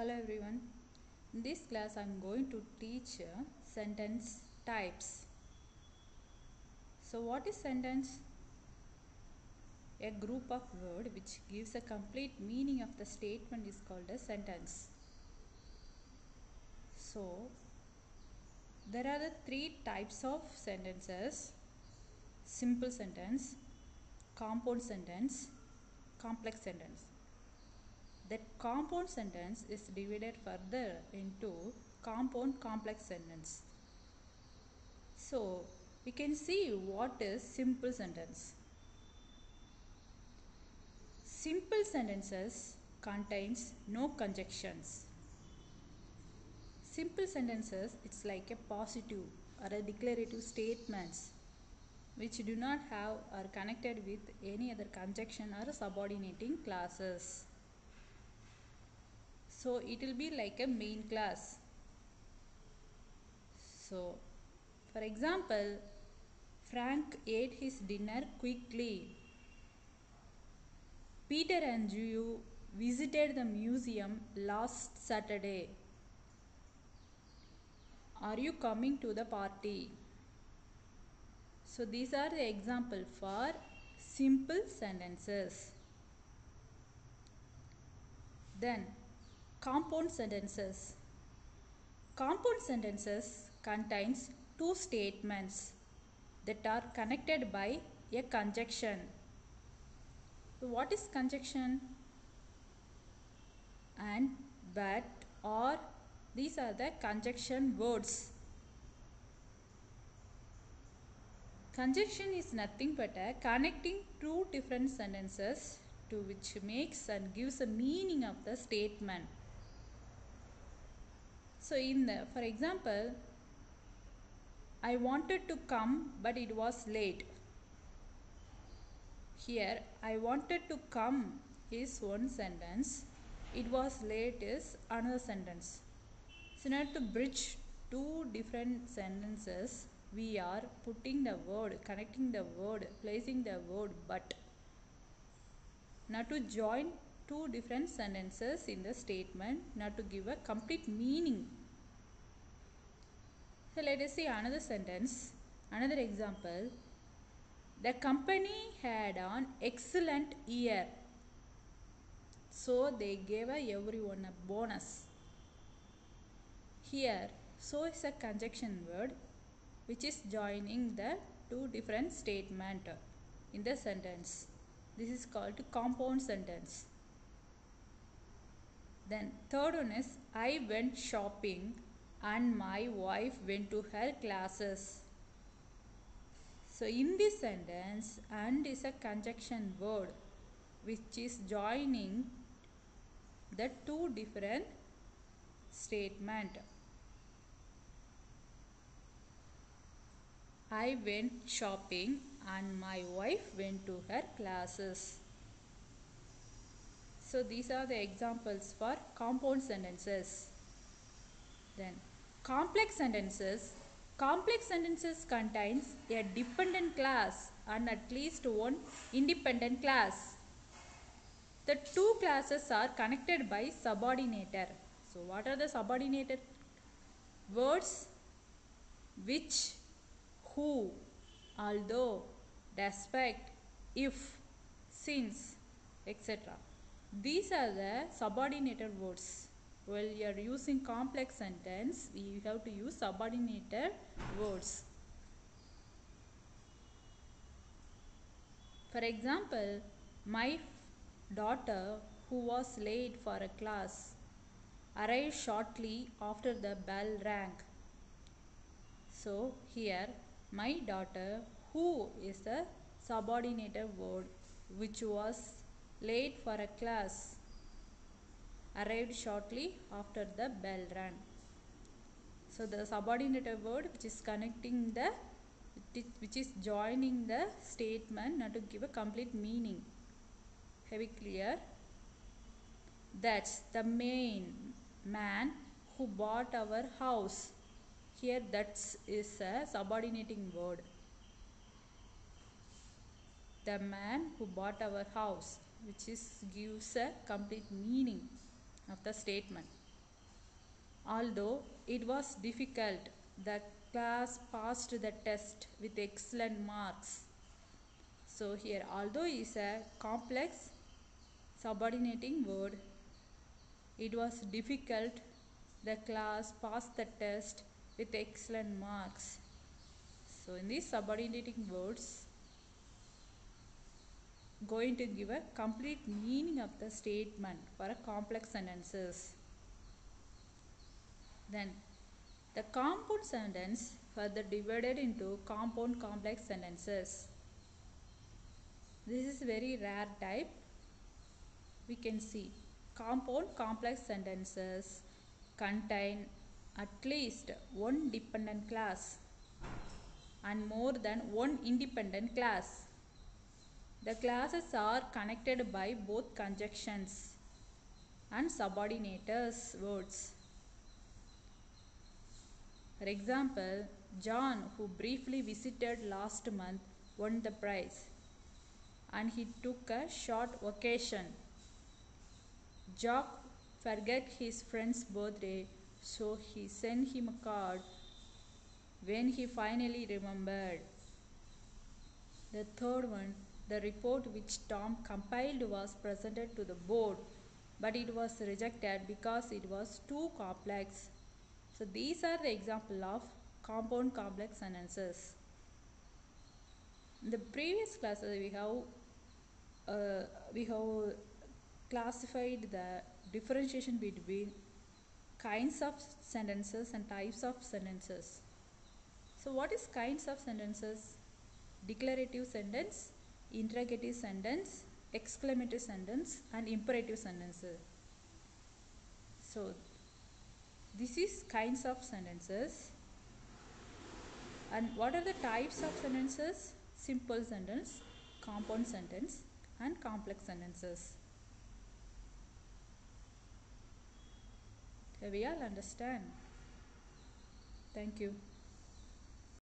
Hello everyone. In this class I am going to teach sentence types. So what is sentence? A group of words which gives a complete meaning of the statement is called a sentence. So there are the three types of sentences: simple sentence, compound sentence, complex sentence. That compound sentence is divided further into compound complex sentence. So we can see what is simple sentence. Simple sentences contains no conjunctions. Simple sentences, it's like a positive or a declarative statements which do not have or connected with any other conjunction or subordinating clauses. So it will be like a main clause. So for example, Frank ate his dinner quickly. Peter and Drew visited the museum last Saturday. Are you coming to the party? So these are the example for simple sentences. Then compound sentences. Compound sentences contains two statements that are connected by a conjunction. So what is conjunction? And, but, or, these are the conjunction words. Conjunction is nothing but a connecting two different sentences to which makes and gives a meaning of the statement. So for example, I wanted to come but it was late. Here I wanted to come is one sentence, it was late is another sentence. So in order to bridge two different sentences, we are putting the word, connecting the word, placing the word but. Now to join two different sentences in the statement, now to give a complete meaning. So let us see another sentence, another example. The company had an excellent year, so they gave everyone a bonus. Here, so is a conjunction word which is joining the two different statements in the sentence. This is called compound sentence. Then third one is I went shopping and my wife went to her classes. So in this sentence, and is a conjunction word which is joining the two different statements. I went shopping and my wife went to her classes. So these are the examples for compound sentences. Then complex sentences. Complex sentences contains a dependent clause and at least one independent clause. The two classes are connected by subordinator. So what are the subordinated words? Which, who, although, despite, if, since, etc. These are the subordinated words. While you are using complex sentence, we have to use subordinated words. For example, my daughter, who was late for a class, arrived shortly after the bell rang. So here, my daughter, who is the subordinated word which was late for a class, arrived shortly after the bell rang. So the subordinated word which is connecting the, which is joining the statement now to give a complete meaning. Have it clear? That's the main man who bought our house. Here that is a subordinating word. The man who bought our house, which is gives a complete meaning of the statement. Although it was difficult, the class passed the test with excellent marks. So here although is a complex subordinating word. It was difficult. The class passed the test with excellent marks. So in these subordinating words, going to give a complete meaning of the statement for a complex sentences. Then the compound sentence further divided into compound complex sentences. This is very rare type. We can see compound complex sentences contain at least one dependent class and more than one independent class. The classes are connected by both conjunctions and subordinators words. For example, John, who briefly visited last month, won the prize and he took a short vacation. Jack forgot his friend's birthday, so he sent him a card when he finally remembered. The third one, the report which Tom compiled was presented to the board, but it was rejected because it was too complex. So these are the example of compound complex sentences. In the previous classes we have classified the differentiation between kinds of sentences and types of sentences. So what is kinds of sentences? Declarative sentence, interrogative sentence, exclamatory sentence and imperative sentences. So this is kinds of sentences. And what are the types of sentences? Simple sentence, compound sentence and complex sentences. We all understand. Thank you.